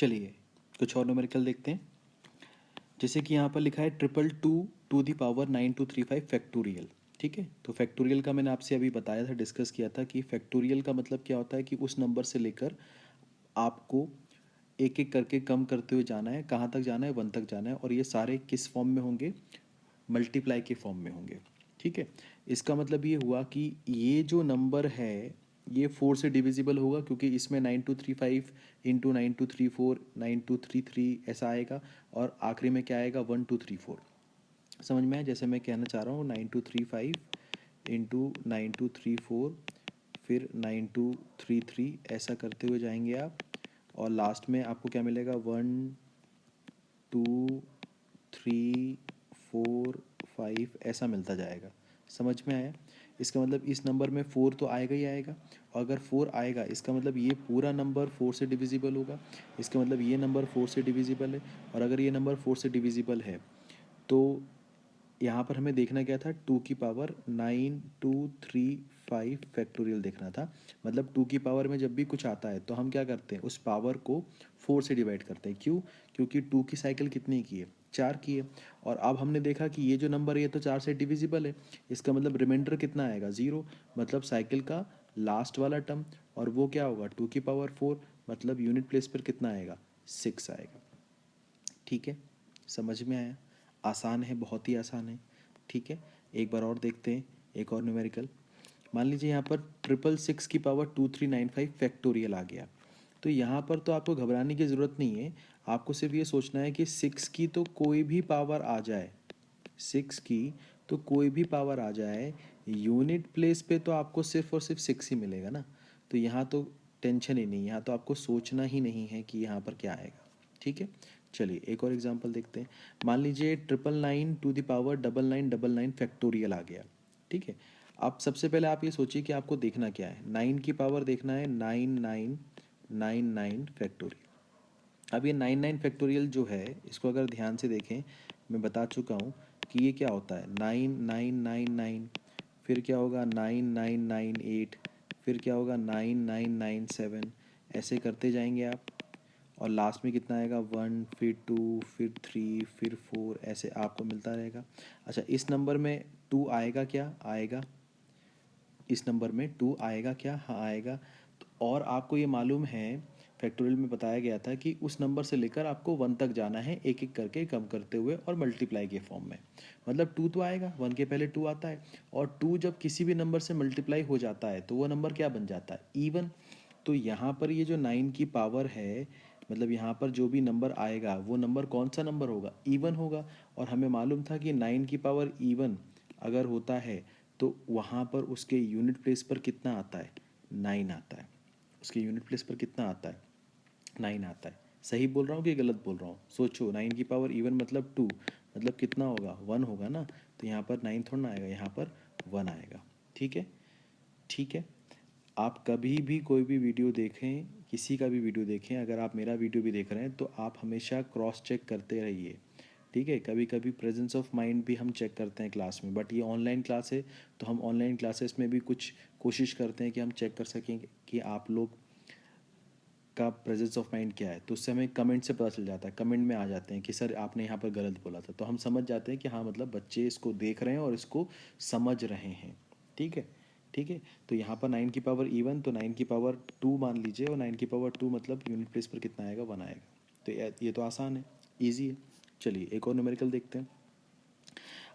चलिए कुछ और न्यूमेरिकल देखते हैं। जैसे कि यहाँ पर लिखा है 222 फैक्टोरियल। ठीक है, तो फैक्टोरियल का मैंने आपसे अभी बताया था, डिस्कस किया था कि फैक्टोरियल का मतलब क्या होता है कि उस नंबर से लेकर आपको एक एक करके कम करते हुए जाना है। कहाँ तक जाना है? 1 तक जाना है। और ये सारे किस फॉर्म में होंगे? मल्टीप्लाई के फॉर्म में होंगे। ठीक है, इसका मतलब ये हुआ कि ये जो नंबर है ये 4 से डिविजिबल होगा, क्योंकि इसमें 9235 इंटू 9234 9233 ऐसा आएगा, और आखिरी में क्या आएगा? 1234। समझ में आया? जैसे मैं कहना चाह रहा हूँ 9235 इंटू 9234 फिर 9233 ऐसा करते हुए जाएंगे आप, और लास्ट में आपको क्या मिलेगा? 1 2 3 4 5 ऐसा मिलता जाएगा। समझ में आया? इसका मतलब इस नंबर में 4 तो आएगा ही आएगा, और अगर 4 आएगा इसका मतलब ये पूरा नंबर 4 से डिविजिबल होगा। इसका मतलब ये नंबर 4 से डिविजिबल है, और अगर ये नंबर 4 से डिविजिबल है तो यहाँ पर हमें देखना क्या था? 2 की पावर 9235 फैक्टोरियल देखना था। मतलब 2 की पावर में जब भी कुछ आता है तो हम क्या करते हैं? उस पावर को 4 से डिवाइड करते हैं। क्यों? क्योंकि 2 की साइकिल कितनी की है? 4 की है। और अब हमने देखा कि ये जो नंबर है ये तो 4 से डिविजिबल है। इसका मतलब रिमाइंडर कितना आएगा? 0। मतलब साइकिल का लास्ट वाला टर्म, और वो क्या होगा? 2 की पावर 4। मतलब यूनिट प्लेस पर कितना आएगा? 6 आएगा। ठीक है, समझ में आया? आसान है, बहुत ही आसान है। ठीक है, एक बार और देखते हैं एक और न्यूमेरिकल। मान लीजिए यहाँ पर 666 की पावर 2395 फैक्टोरियल आ गया। तो यहाँ पर तो आपको घबराने की ज़रूरत नहीं है। आपको सिर्फ ये सोचना है कि 6 की तो कोई भी पावर आ जाए, 6 की तो कोई भी पावर आ जाए, यूनिट प्लेस पे तो आपको सिर्फ और सिर्फ 6 ही मिलेगा ना। तो यहाँ तो टेंशन ही नहीं, यहाँ तो आपको सोचना ही नहीं है कि यहाँ पर क्या आएगा। ठीक है, चलिए एक और एग्जांपल देखते हैं। मान लीजिए 999 फैक्टोरियल आ गया। ठीक है, अब सबसे पहले आप ये सोचिए कि आपको देखना क्या है? 9 की पावर देखना है 9999 फैक्टोरियल। अब ये 99 फैक्टोरियल जो है इसको अगर ध्यान से देखें, मैं बता चुका हूँ कि ये क्या होता है? 9999, फिर क्या होगा? 9998, फिर क्या होगा? 9997, ऐसे करते जाएंगे आप, और लास्ट में कितना आएगा? 1, फिर 2, फिर 3, फिर 4, ऐसे आपको मिलता रहेगा। अच्छा, इस नंबर में 2 आएगा क्या? आएगा। इस नंबर में 2 आएगा क्या? हाँ आएगा। तो और आपको ये मालूम है, फैक्टोरियल में बताया गया था कि उस नंबर से लेकर आपको 1 तक जाना है, एक एक करके कम करते हुए और मल्टीप्लाई के फॉर्म में। मतलब 2 तो आएगा, 1 के पहले 2 आता है, और 2 जब किसी भी नंबर से मल्टीप्लाई हो जाता है तो वो नंबर क्या बन जाता है? इवन। तो यहाँ पर ये जो 9 की पावर है, मतलब यहाँ पर जो भी नंबर आएगा वो नंबर कौन सा नंबर होगा? इवन होगा। और हमें मालूम था कि 9 की पावर इवन अगर होता है तो वहाँ पर उसके यूनिट प्लेस पर कितना आता है? 9 आता है। उसके यूनिट प्लेस पर कितना आता है? 9 आता है। सही बोल रहा हूँ कि गलत बोल रहा हूँ? सोचो, 9 की पावर इवन मतलब 2, मतलब कितना होगा? 1 होगा ना। तो यहाँ पर 9 थोड़ा ना आएगा, यहाँ पर 1 आएगा। ठीक है, ठीक है। आप कभी भी कोई भी वीडियो देखें, किसी का भी वीडियो देखें, अगर आप मेरा वीडियो भी देख रहे हैं तो आप हमेशा क्रॉस चेक करते रहिए। ठीक है, कभी कभी प्रेजेंस ऑफ माइंड भी हम चेक करते हैं क्लास में, बट ये ऑनलाइन क्लास है तो हम ऑनलाइन क्लासेस में भी कुछ कोशिश करते हैं कि हम चेक कर सकें कि आप लोग का प्रेजेंस ऑफ माइंड क्या है। तो उससे हमें कमेंट से पता चल जाता है, कमेंट में आ जाते हैं कि सर आपने यहाँ पर गलत बोला था, तो हम समझ जाते हैं कि हाँ मतलब बच्चे इसको देख रहे हैं और इसको समझ रहे हैं। ठीक है, ठीक है। तो यहाँ पर 9 की पावर इवन, तो 9 की पावर 2 मान लीजिए, और 9 की पावर 2 मतलब यूनिट प्लेस पर कितना आएगा? 1 आएगा। तो ये तो आसान है, ईजी है। चलिए एक और न्यूमेरिकल देखते हैं।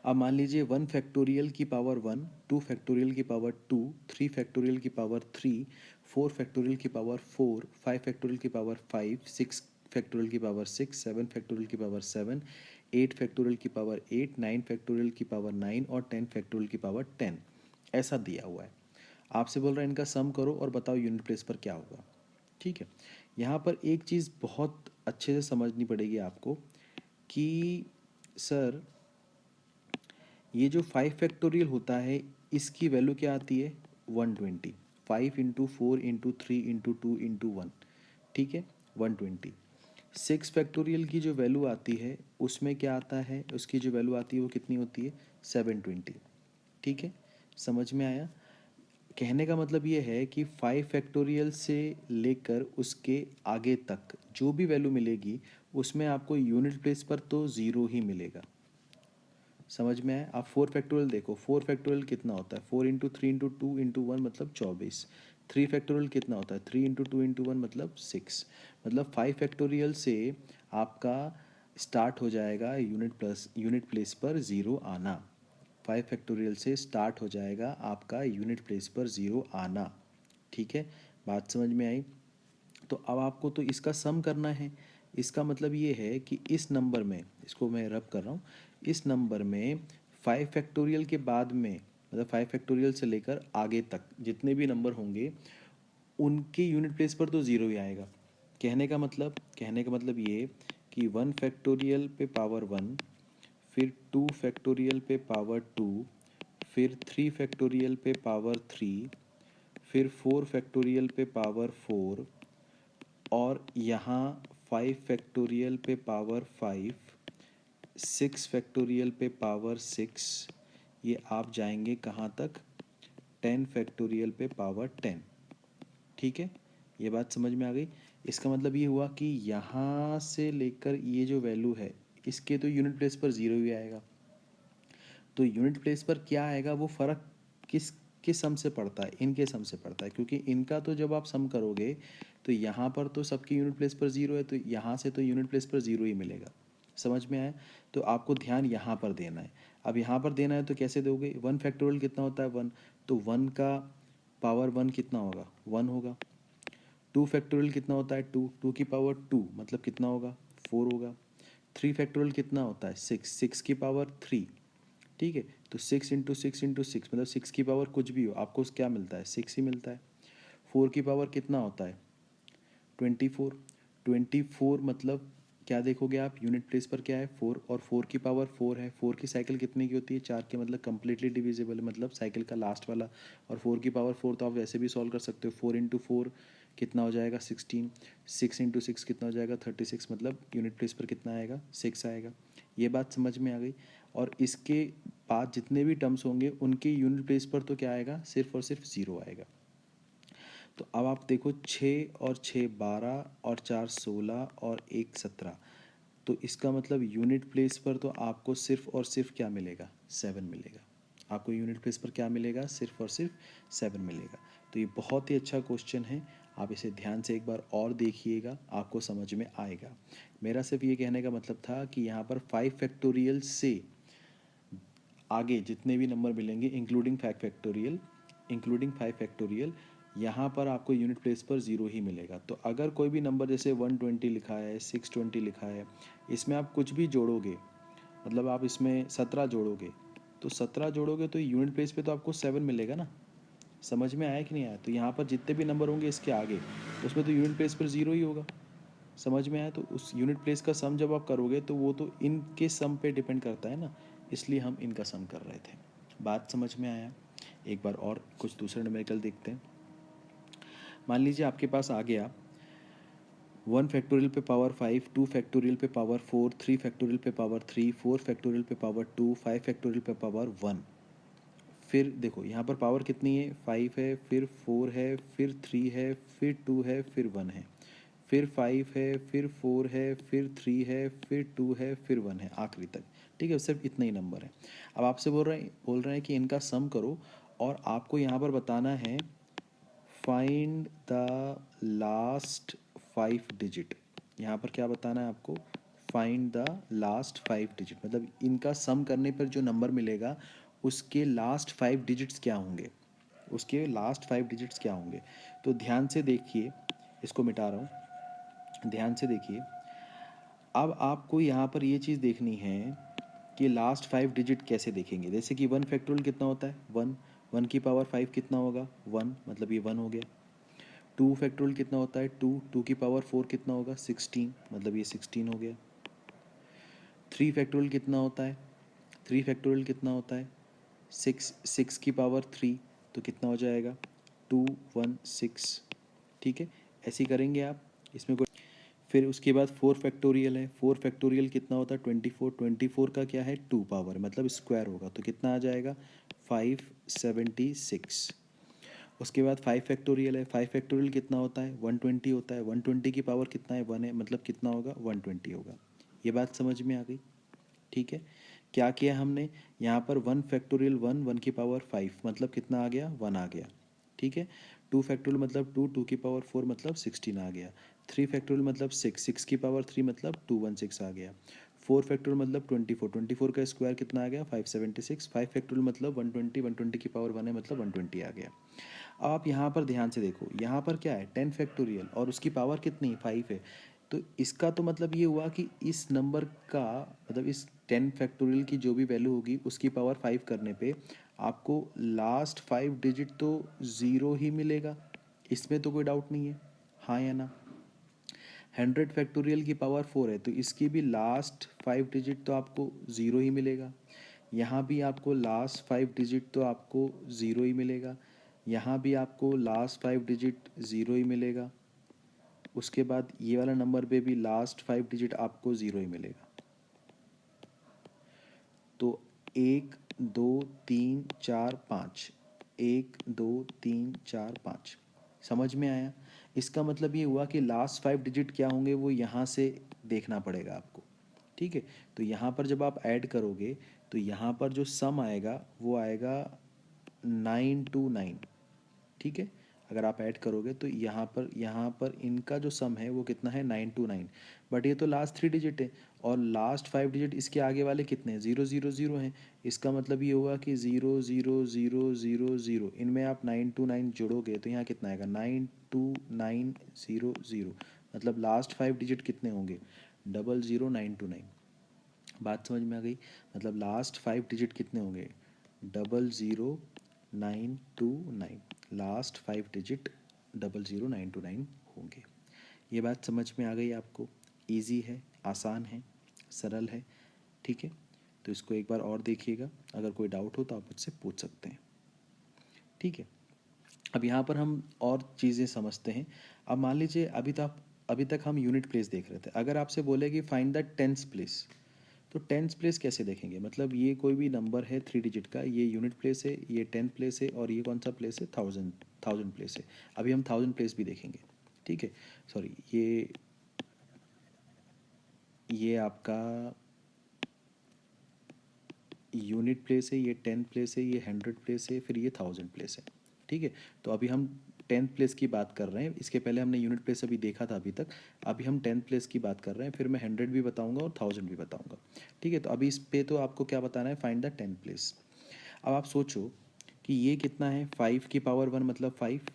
अब मान लीजिए 1 फैक्टोरियल की पावर 1, 2 फैक्टोरियल की पावर 2, 3 फैक्टोरियल की पावर 3, 4 फैक्टोरियल की पावर 4, 5 फैक्टोरियल की पावर 5, 6 फैक्टोरियल की पावर 6, 7 फैक्टोरियल की पावर 7, 8 फैक्टोरियल की पावर 8, 9 फैक्टोरियल की पावर 9 और 10 फैक्टोरियल की पावर 10 ऐसा दिया हुआ है। आपसे बोल रहा है इनका सम करो और बताओ यूनिट प्लेस पर क्या होगा। ठीक है, यहाँ पर एक चीज़ बहुत अच्छे से समझनी पड़ेगी आपको कि सर ये जो 5 फैक्टोरियल होता है इसकी वैल्यू क्या आती है? 120। 5 इंटू 4 इंटू 3 इंटू 2 इंटू 1। ठीक है, 120। 6 फैक्टोरियल की जो वैल्यू आती है उसमें क्या आता है? उसकी जो वैल्यू आती है वो कितनी होती है? 720। ठीक है, समझ में आया? कहने का मतलब ये है कि 5 फैक्टोरियल से लेकर उसके आगे तक जो भी वैल्यू मिलेगी उसमें आपको यूनिट प्लेस पर तो ज़ीरो ही मिलेगा। समझ में आया? आप 4 फैक्टोरियल देखो, 4 फैक्टोरियल कितना होता है? 4 इंटू 3 इंटू 2 इंटू 1 मतलब 24। 3 फैक्टोरियल कितना होता है? 3 इंटू 2 इंटू 1 मतलब 6। मतलब 5 फैक्टोरियल से आपका स्टार्ट हो जाएगा यूनिट प्लेस पर ज़ीरो आना। 5 फैक्टोरियल से स्टार्ट हो जाएगा आपका यूनिट प्लेस पर ज़ीरो आना। ठीक है, बात समझ में आई? तो अब आपको तो इसका सम करना है। इसका मतलब ये है कि इस नंबर में, इसको मैं रब कर रहा हूँ, इस नंबर में 5 फैक्टोरियल के बाद में, मतलब 5 फैक्टोरियल से लेकर आगे तक जितने भी नंबर होंगे उनके यूनिट प्लेस पर तो ज़ीरो ही आएगा। कहने का मतलब ये कि 1 फैक्टोरियल पे पावर 1, फिर 2 फैक्टोरियल पे पावर 2, फिर 3 फैक्टोरियल पे पावर 3, फिर 4 फैक्टोरियल पे पावर 4, और यहाँ 5 फैक्टोरियल पे पावर 5, 6 फैक्टोरियल पे पावर 6, ये आप जाएंगे कहाँ तक? 10 फैक्टोरियल पे पावर 10। ठीक है, ये बात समझ में आ गई? इसका मतलब ये हुआ कि यहाँ से लेकर ये जो वैल्यू है इसके तो यूनिट प्लेस पर ज़ीरो ही आएगा। तो यूनिट प्लेस पर क्या आएगा वो फ़र्क किस सम से पड़ता है? इनके सम से पड़ता है, क्योंकि इनका तो जब आप सम करोगे तो यहाँ पर तो सबकी यूनिट प्लेस पर ज़ीरो है, तो यहाँ से तो यूनिट प्लेस पर ज़ीरो ही मिलेगा। समझ में आया? तो आपको ध्यान यहाँ पर देना है। अब यहाँ पर देना है तो कैसे दोगे? 1 फैक्टोरियल कितना होता है? 1। तो 1 का पावर 1 कितना होगा? 1 होगा। 2 फैक्टोरियल कितना होता है? 2। 2 की पावर 2 मतलब कितना होगा? 4 होगा। 3 फैक्टोरियल कितना होता है? 6। 6 की पावर 3। ठीक है, तो 6 इंटू 6 इंटू 6 मतलब 6 की पावर कुछ भी हो आपको क्या मिलता है? 6 ही मिलता है। 4 की पावर कितना होता है? 24। 24 मतलब क्या देखोगे आप? यूनिट प्लेस पर क्या है? 4, और 4 की पावर 4 है। 4 की साइकिल कितने की होती है? 4 की, मतलब कम्प्लीटली डिविजिबल है, मतलब साइकिल का लास्ट वाला। और 4 की पावर 4 तो आप वैसे भी सॉल्व कर सकते हो। 4 इंटू 4 कितना हो जाएगा? 16। 6 इंटू 6 कितना हो जाएगा? 36, मतलब यूनिट प्लेस पर कितना आएगा? 6 आएगा। ये बात समझ में आ गई? और इसके बाद जितने भी टर्म्स होंगे उनके यूनिट प्लेस पर तो क्या आएगा? सिर्फ और सिर्फ ज़ीरो आएगा। तो अब आप देखो, 6 और 6 12 और 4 16 और 1 17। तो इसका मतलब यूनिट प्लेस पर तो आपको सिर्फ और सिर्फ क्या मिलेगा? 7 मिलेगा। आपको यूनिट प्लेस पर क्या मिलेगा? सिर्फ और सिर्फ 7 मिलेगा। तो ये बहुत ही अच्छा क्वेश्चन है, आप इसे ध्यान से एक बार और देखिएगा, आपको समझ में आएगा। मेरा सिर्फ ये कहने का मतलब था कि यहाँ पर 5 फैक्टोरियल से आगे जितने भी नंबर मिलेंगे इंक्लूडिंग 5 फैक्टोरियल, यहाँ पर आपको यूनिट प्लेस पर ज़ीरो ही मिलेगा। तो अगर कोई भी नंबर जैसे 120 लिखा है, 620 लिखा है, इसमें आप कुछ भी जोड़ोगे, मतलब आप इसमें 17 जोड़ोगे, तो 17 जोड़ोगे तो यूनिट प्लेस पे तो आपको 7 मिलेगा ना। समझ में आया कि नहीं आया? तो यहाँ पर जितने भी नंबर होंगे इसके आगे, उसमें तो यूनिट प्लेस पर ज़ीरो ही होगा। समझ में आया? तो उस यूनिट प्लेस का सम जब आप करोगे तो वो तो इनके सम पे डिपेंड करता है ना, इसलिए हम इनका सम कर रहे थे। बात समझ में आया? एक बार और कुछ दूसरे न्यूमेरिकल देखते हैं। मान लीजिए आपके पास आ गया 1 फैक्टोरियल पे पावर 5, 2 फैक्टोरियल पे पावर 4, 3 फैक्टोरियल पे पावर 3, 4 फैक्टोरियल पे पावर 2, 5 फैक्टोरियल पे पावर 1। फिर देखो यहाँ पर पावर कितनी है? 5 है, फिर 4 है, फिर 3 है, फिर 2 है, फिर 1 है, फिर 5 है, फिर 4 है, फिर 3 है, फिर 2 है, फिर 1 है, आखिरी तक। ठीक है, सिर्फ इतने ही नंबर हैं। अब आपसे बोल रहे हैं कि इनका सम करो, और आपको यहाँ पर बताना है फाइंड द लास्ट 5 डिजिट। यहाँ पर क्या बताना है आपको? फाइंड द लास्ट 5 डिजिट, मतलब इनका सम करने पर जो नंबर मिलेगा उसके लास्ट 5 डिजिट्स क्या होंगे, उसके लास्ट 5 डिजिट्स क्या होंगे। तो ध्यान से देखिए, इसको मिटा रहा हूँ, ध्यान से देखिए। अब आपको यहाँ पर ये चीज़ देखनी है कि लास्ट 5 डिजिट कैसे देखेंगे। जैसे कि 1 फैक्टोरियल कितना होता है? 1। 1 की पावर 5 कितना होगा? 1, मतलब ये 1 हो गया। 2 फैक्टोरियल कितना होता है? 2। 2 की पावर 4 कितना होगा? 16, मतलब ये 16 हो गया। 3 फैक्टोरियल कितना होता है? 3 फैक्टोरियल कितना होता है? 6। 6 की पावर 3, तो कितना हो जाएगा? 2 1 6। ठीक है, ऐसे ही करेंगे आप, इसमें कोई। फिर उसके बाद 4 फैक्टोरियल है। 4 फैक्टोरियल कितना होता है? 24। 24 का क्या है? 2 पावर, मतलब स्क्वायर होगा, तो कितना आ जाएगा? 576। उसके बाद 5 फैक्टोरियल है, 5 फैक्टोरियल कितना होता है 120 होता है, 120 की पावर कितना है 1 है, मतलब कितना होगा 120 होगा। ये बात समझ में आ गई? ठीक है। क्या किया हमने यहाँ पर 1 फैक्टोरियल 1, 1 की पावर 5 मतलब कितना आ गया 1 आ गया। ठीक है। 2 फैक्टोरियल मतलब 2, 2 की पावर 4 मतलब 16 आ गया। 3 फैक्टोरियल मतलब 6, 6 की पावर 3 मतलब 216 आ गया। 4 फैक्टोरियल मतलब 24, 24 का स्क्वायर कितना आ गया 576। 5 फैक्टोरियल मतलब 120, 120 की पावर 1 है मतलब 120 आ गया। अब आप यहाँ पर ध्यान से देखो, यहाँ पर क्या है 10 फैक्टोरियल और उसकी पावर कितनी 5 है। तो इसका तो मतलब ये हुआ कि इस नंबर का मतलब इस 10 फैक्टोरियल की जो भी वैल्यू होगी उसकी पावर 5 करने पे आपको लास्ट 5 डिजिट तो ज़ीरो ही मिलेगा, इसमें तो कोई डाउट नहीं है, हाँ या ना। 100 फैक्टोरियल की पावर 4 है तो इसकी भी लास्ट 5 डिजिट तो आपको ज़ीरो ही मिलेगा। यहाँ भी आपको लास्ट 5 डिजिट तो आपको ज़ीरो ही मिलेगा। यहाँ भी आपको लास्ट 5 डिजिट ज़ीरो ही मिलेगा। उसके बाद ये वाला नंबर पे भी लास्ट 5 डिजिट आपको ज़ीरो ही मिलेगा। तो 1 2 3 4 5, 1 2 3 4 5 समझ में आया? इसका मतलब ये हुआ कि लास्ट 5 डिजिट क्या होंगे वो यहाँ से देखना पड़ेगा आपको। ठीक है। तो यहाँ पर जब आप ऐड करोगे तो यहाँ पर जो सम आएगा वो आएगा 929। ठीक है। अगर आप ऐड करोगे तो यहाँ पर इनका जो सम है वो कितना है 929। बट ये तो लास्ट 3 डिजिट है और लास्ट 5 डिजिट इसके आगे वाले कितने हैं 0 0 0 हैं। इसका मतलब ये हुआ कि 0 0 0 0 0, इनमें आप 929 जोड़ोगे तो यहाँ कितना आएगा 92900। मतलब लास्ट 5 डिजिट कितने होंगे 00929। बात समझ में आ गई? मतलब लास्ट 5 डिजिट कितने होंगे 00929। लास्ट 5 डिजिट 00929 होंगे। ये बात समझ में आ गई आपको? इजी है, आसान है, सरल है। ठीक है। तो इसको एक बार और देखिएगा, अगर कोई डाउट हो तो आप मुझसे पूछ सकते हैं। ठीक है। अब यहाँ पर हम और चीज़ें समझते हैं। अब मान लीजिए अभी तक हम यूनिट प्लेस देख रहे थे। अगर आपसे बोले कि फाइंड द टेंस प्लेस, तो टेंस प्लेस कैसे देखेंगे? मतलब ये कोई भी नंबर है 3 डिजिट का, ये यूनिट प्लेस है, ये 10 प्लेस है और ये कौन सा प्लेस है 1000 प्लेस है। अभी हम 1000 प्लेस भी देखेंगे। ठीक है। सॉरी, ये आपका यूनिट प्लेस है, ये 10 प्लेस है, ये 100 प्लेस है, फिर ये 1000 प्लेस है। ठीक है। तो अभी हम 10 प्लेस की बात कर रहे हैं। इसके पहले हमने यूनिट प्लेस अभी देखा था अभी तक। अभी हम 10 प्लेस की बात कर रहे हैं, फिर मैं 100 भी बताऊंगा और 1000 भी बताऊंगा। ठीक है। तो अभी इस पे तो आपको क्या बताना है फाइंड द 10 प्लेस। अब आप सोचो कि ये कितना है 5 की पावर 1 मतलब 5।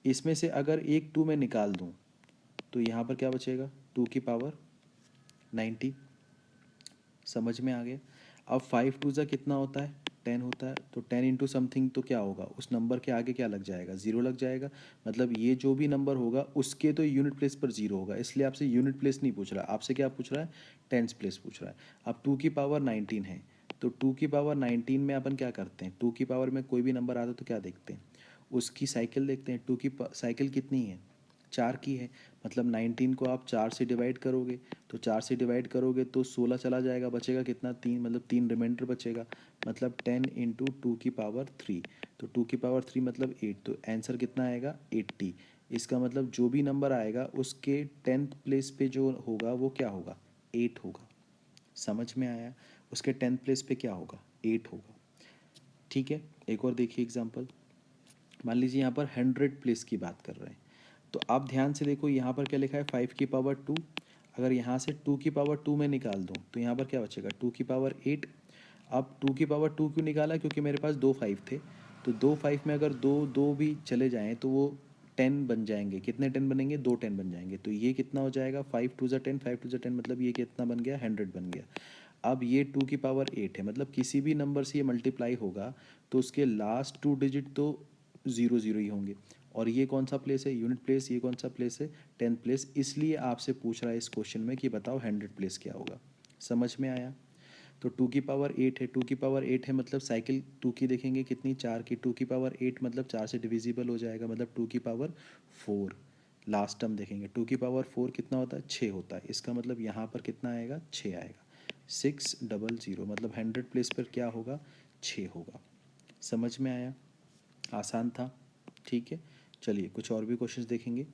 इसमें से अगर एक 2 मैं निकाल दूँ तो यहाँ पर क्या बचेगा 2 की पावर 90। समझ में आ गया? अब 5 टू ज़ा कितना होता है 10 होता है। तो 10 इंटू समथिंग तो क्या होगा उस नंबर के आगे क्या लग जाएगा ज़ीरो लग जाएगा। मतलब ये जो भी नंबर होगा उसके तो यूनिट प्लेस पर ज़ीरो होगा, इसलिए आपसे यूनिट प्लेस नहीं पूछ रहा, आपसे क्या पूछ रहा है टेंस प्लेस पूछ रहा है। अब 2 की पावर 19 है तो 2 की पावर 19 में अपन क्या करते हैं 2 की पावर में कोई भी नंबर आता है तो क्या देखते हैं उसकी साइकिल देखते हैं। 2 की साइकिल कितनी है 4 की है। मतलब 19 को आप 4 से डिवाइड करोगे तो 4 से डिवाइड करोगे तो 16 चला जाएगा, बचेगा कितना 3, मतलब 3 रिमाइंडर बचेगा। मतलब 10 इंटू 2 की पावर 3, तो 2 की पावर 3 मतलब 8, तो आंसर कितना आएगा 80। इसका मतलब जो भी नंबर आएगा उसके 10th प्लेस पे जो होगा वो क्या होगा 8 होगा। समझ में आया? उसके 10th प्लेस पे क्या होगा 8 होगा। ठीक है। एक और देखिए एग्जांपल। मान लीजिए यहाँ पर 100 प्लेस की बात कर रहे हैं तो आप ध्यान से देखो यहाँ पर क्या लिखा है 5 की पावर 2। अगर यहाँ से 2 की पावर 2 में निकाल दूँ तो यहाँ पर क्या बचेगा 2 की पावर 8। अब 2 की पावर 2 क्यों निकाला क्योंकि मेरे पास 2 5 थे। तो 2 5 में अगर दो दो भी चले जाएँ तो वो 10 बन जाएंगे। कितने 10 बनेंगे 2 10 बन जाएंगे। तो ये कितना हो जाएगा 5 टू ज़ा 10, 5 टू ज़ा 10 मतलब ये कितना बन गया 100 बन गया। अब ये 2 की पावर 8 है मतलब किसी भी नंबर से ये मल्टीप्लाई होगा तो उसके लास्ट 2 डिजिट तो 0 0 ही होंगे। और ये कौन सा प्लेस है यूनिट प्लेस, ये कौन सा प्लेस है 10th प्लेस। इसलिए आपसे पूछ रहा है इस क्वेश्चन में कि बताओ 100 प्लेस क्या होगा। समझ में आया? तो 2 की पावर 8 है, 2 की पावर 8 है मतलब साइकिल 2 की देखेंगे कितनी 4 की। 2 की पावर 8 मतलब 4 से डिविजिबल हो जाएगा मतलब 2 की पावर 4। लास्ट टर्म देखेंगे 2 की पावर 4 कितना होता है 6 होता है। इसका मतलब यहाँ पर कितना आएगा 6 आएगा। 600 मतलब 100 प्लेस पर क्या होगा 6 होगा। समझ में आया? आसान था। ठीक है, चलिए कुछ और भी क्वेश्चंस देखेंगे।